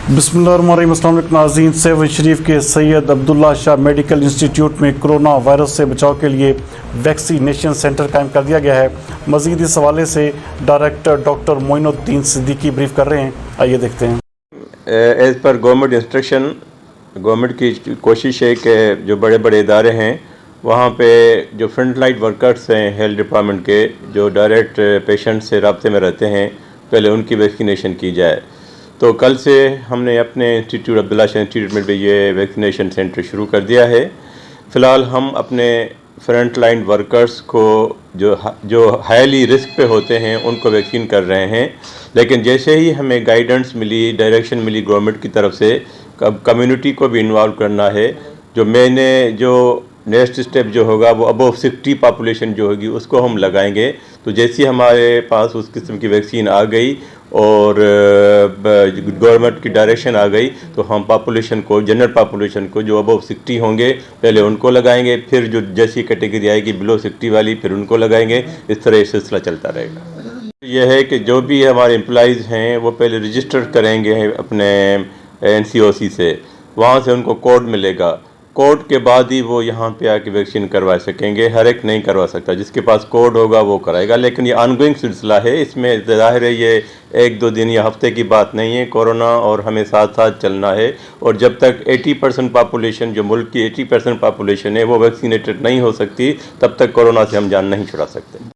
बिस्मिल्लाहिर्रहमानिर्रहीम। अस्सलाम वालेकुम नाज़रीन। सेवन शरीफ के सैयद अब्दुल्ला शाह मेडिकल इंस्टीट्यूट में कोरोना वायरस से बचाव के लिए वैक्सीनेशन सेंटर कायम कर दिया गया है। मज़ीद इस हवाले से director doctor Moinuddin Siddiqui brief कर रहे हैं, आइए देखते हैं। As per government instruction, government की कोशिश है कि जो बड़े बड़े इदारे हैं वहाँ पे जो फ्रंट लाइन वर्कर्स हैं हेल्थ डिपार्टमेंट के, जो डायरेक्ट पेशेंट से राब्ते में रहते हैं, पहले उनकी वैक्सीनेशन की जाए। तो कल से हमने अपने इंस्टीट्यूट अब्दुल्ला शाह इंस्टीट्यूट में भी ये वैक्सीनेशन सेंटर शुरू कर दिया है। फ़िलहाल हम अपने फ्रंट लाइन वर्कर्स को जो हाईली रिस्क पे होते हैं उनको वैक्सीन कर रहे हैं, लेकिन जैसे ही हमें गाइडेंस मिली, डायरेक्शन मिली गवर्नमेंट की तरफ से, कम्युनिटी को भी इन्वॉल्व करना है। जो नेक्स्ट स्टेप जो होगा वो अबव 60 पॉपुलेशन जो होगी उसको हम लगाएंगे। तो जैसे ही हमारे पास उस किस्म की वैक्सीन आ गई और गवर्नमेंट की डायरेक्शन आ गई तो हम पॉपुलेशन को, जनरल पॉपुलेशन को जो अबव 60 होंगे पहले उनको लगाएंगे, फिर जो जैसी कैटेगरी आएगी बिलो 60 वाली फिर उनको लगाएंगे। इस तरह ये सिलसिला चलता रहेगा। यह है कि जो भी हमारे एम्प्लॉइज़ हैं वो पहले रजिस्टर करेंगे अपने NCOC से, वहाँ से उनको कोड मिलेगा। कोड के बाद ही वो यहाँ पे आके वैक्सीन करवा सकेंगे। हर एक नहीं करवा सकता, जिसके पास कोड होगा वो कराएगा। लेकिन ये ऑनगोइंग सिलसिला है, इसमें ज़ाहिर है ये 1-2 दिन या हफ्ते की बात नहीं है। कोरोना और हमें साथ साथ चलना है, और जब तक 80% पॉपुलेशन, जो मुल्क की 80% पॉपुलेशन है वो वैक्सीनेटेड नहीं हो सकती, तब तक कोरोना से हम जान नहीं छुड़ा सकते।